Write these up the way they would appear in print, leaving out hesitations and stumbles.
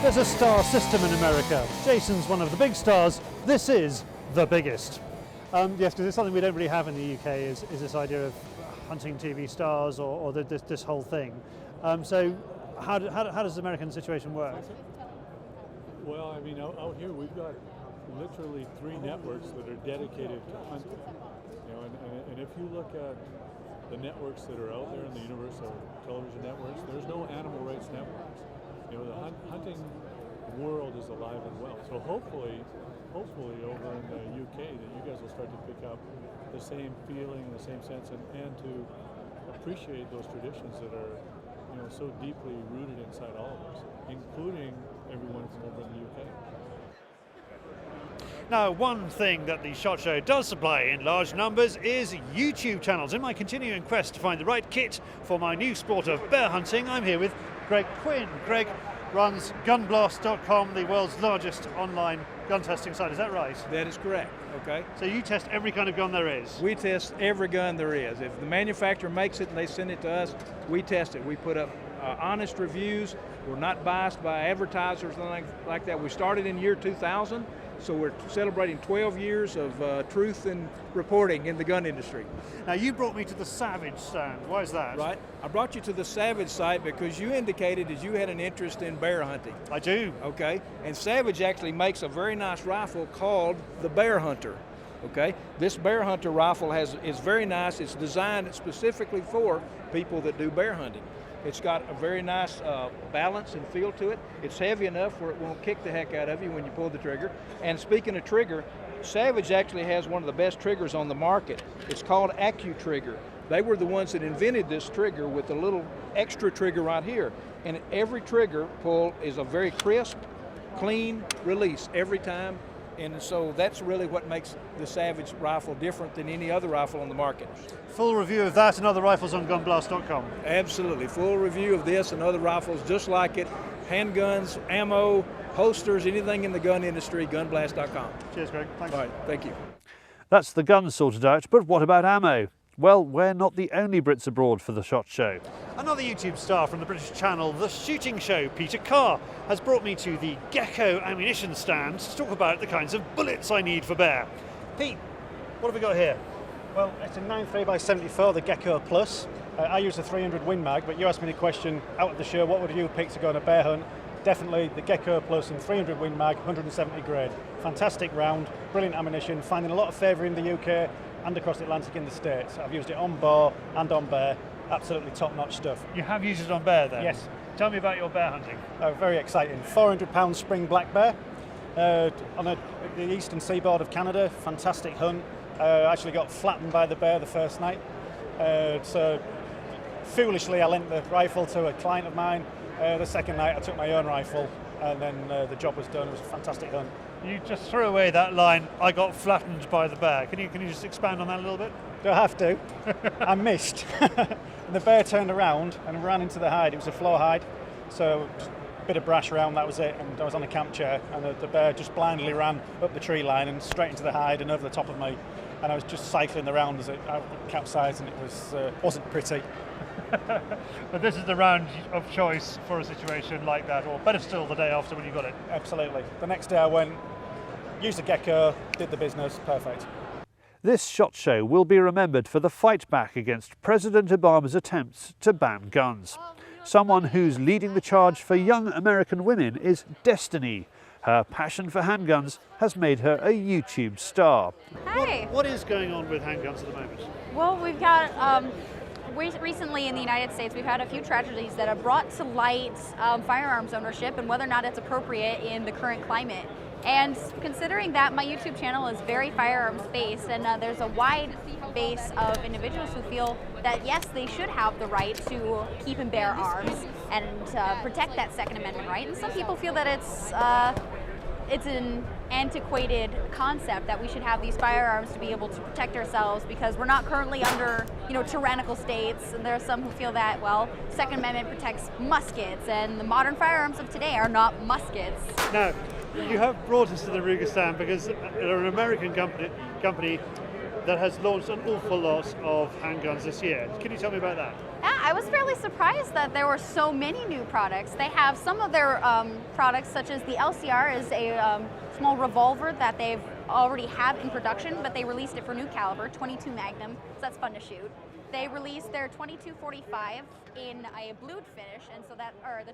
There's a star system in America. Jason's one of the big stars. This is the biggest. Yes, because it's something we don't really have in the UK is this idea of hunting TV stars or this whole thing. So how does the American situation work? Well, I mean, out here we've got literally 3 networks that are dedicated to hunting. You know, and if you look at the networks that are out there in the Universal television networks, there's no animal rights networks. You know, the hunting world is alive and well. So hopefully over in the UK that you guys will start to pick up the same feeling, the same sense, and to appreciate those traditions that are, you know, so deeply rooted inside all of us, including everyone from over in the UK. Now, one thing that the SHOT Show does supply in large numbers is YouTube channels. In my continuing quest to find the right kit for my new sport of bear hunting, I'm here with Greg Quinn. Greg runs gunblast.com, the world's largest online gun testing site. Is that right? That is correct. Okay. So you test every kind of gun there is? We test every gun there is. If the manufacturer makes it and they send it to us, we test it. We put up honest reviews. We're not biased by advertisers or anything like that. We started in year 2000. So we're celebrating 12 years of truth and reporting in the gun industry. Now you brought me to the Savage stand. Why is that? Right. I brought you to the Savage site because you indicated that you had an interest in bear hunting. I do. Okay. And Savage actually makes a very nice rifle called the Bear Hunter. Okay. This Bear Hunter rifle is very nice. It's designed specifically for people that do bear hunting. It's got a very nice balance and feel to it. It's heavy enough where it won't kick the heck out of you when you pull the trigger. And speaking of trigger, Savage actually has one of the best triggers on the market. It's called AccuTrigger. They were the ones that invented this trigger with a little extra trigger right here. And every trigger pull is a very crisp, clean release every time. And so that's really what makes the Savage rifle different than any other rifle on the market. Full review of that and other rifles on gunblast.com. Absolutely. Full review of this and other rifles just like it. Handguns, ammo, holsters, anything in the gun industry, gunblast.com. Cheers, Greg. Thanks. All right. Thank you. That's the guns sorted out, but what about ammo? Well, we're not the only Brits abroad for the SHOT Show. Another YouTube star from the British channel, The Shooting Show, Peter Carr, has brought me to the Gecko ammunition stand to talk about the kinds of bullets I need for bear. Pete, what have we got here? Well, it's a 9.3x74, the Gecko Plus. I use a 300 Win Mag, but you asked me the question out of the show, what would you pick to go on a bear hunt? Definitely the Gecko Plus in 300 Win Mag, 170 grade. Fantastic round, brilliant ammunition, finding a lot of favour in the UK and across the Atlantic in the States. I've used it on boar and on bear. Absolutely top-notch stuff. You have used it on bear then? Yes. Tell me about your bear hunting. Very exciting. 400-pound spring black bear on the eastern seaboard of Canada. Fantastic hunt. Actually got flattened by the bear the first night. So foolishly I lent the rifle to a client of mine. The second night I took my own rifle and then the job was done. It was a fantastic hunt. You just threw away that line, I got flattened by the bear. Can you just expand on that a little bit? Do I have to? I missed. And the bear turned around and ran into the hide. It was a floor hide, so just a bit of brash around, that was it. And I was on a camp chair, and the bear just blindly ran up the tree line and straight into the hide and over the top of me. And I was just cycling around as it capsized, and it wasn't pretty. But this is the round of choice for a situation like that, or better still, the day after when you got it. Absolutely. The next day I went, used the Gecko, did the business, perfect. This SHOT Show will be remembered for the fight back against President Obama's attempts to ban guns. Someone who's leading the charge for young American women is Destinee. Her passion for handguns has made her a YouTube star. Hi. What is going on with handguns at the moment? Well, we've got recently in the United States, we've had a few tragedies that have brought to light firearms ownership and whether or not it's appropriate in the current climate. And considering that my YouTube channel is very firearms based, and there's a wide base of individuals who feel that yes, they should have the right to keep and bear arms and protect that Second Amendment right. And some people feel that it's an antiquated concept that we should have these firearms to be able to protect ourselves because we're not currently under, tyrannical states. And there are some who feel that, well, Second Amendment protects muskets, and the modern firearms of today are not muskets. Now, you have brought us to the Ruger stand because they're an American company that has launched an awful lot of handguns this year. Can you tell me about that? I was fairly surprised that there were so many new products. They have some of their products, such as the LCR is a small revolver that they've already have in production, but they released it for new caliber, 22 Magnum, so that's fun to shoot. They released their 2245 in a blued finish, and so that are the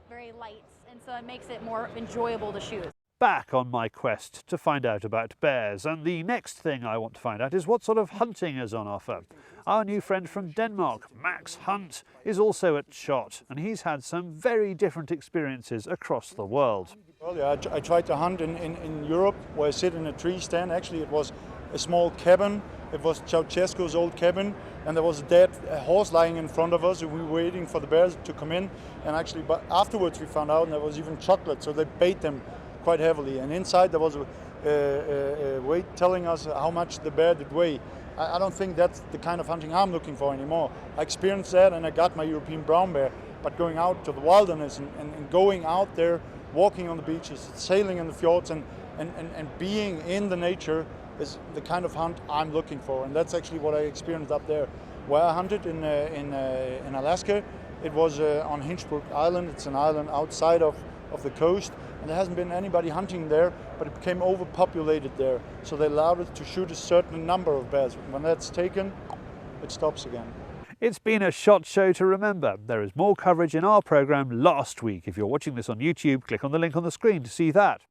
very light, and so it makes it more enjoyable to shoot. Back on my quest to find out about bears, and the next thing I want to find out is what sort of hunting is on offer. Our new friend from Denmark, Max Hunt, is also at SHOT, and he's had some very different experiences across the world. Well, yeah, I tried to hunt in Europe, where I sit in a tree stand. Actually, it was a small cabin. It was Ceausescu's old cabin, and there was a dead horse lying in front of us, and we were waiting for the bears to come in. And actually, but afterwards we found out there was even chocolate, so they bait them quite heavily. And inside there was a weight telling us how much the bear did weigh. I don't think that's the kind of hunting I'm looking for anymore. I experienced that, and I got my European brown bear. But going out to the wilderness and going out there, walking on the beaches, sailing in the fjords, and being in the nature is the kind of hunt I'm looking for. And that's actually what I experienced up there. Where I hunted in Alaska, it was on Hinchbrook Island. It's an island outside of the coast, and there hasn't been anybody hunting there, but it became overpopulated there. So they allowed us to shoot a certain number of bears. When that's taken, it stops again. It's been a SHOT show to remember. There is more coverage in our programme last week. If you're watching this on YouTube, click on the link on the screen to see that.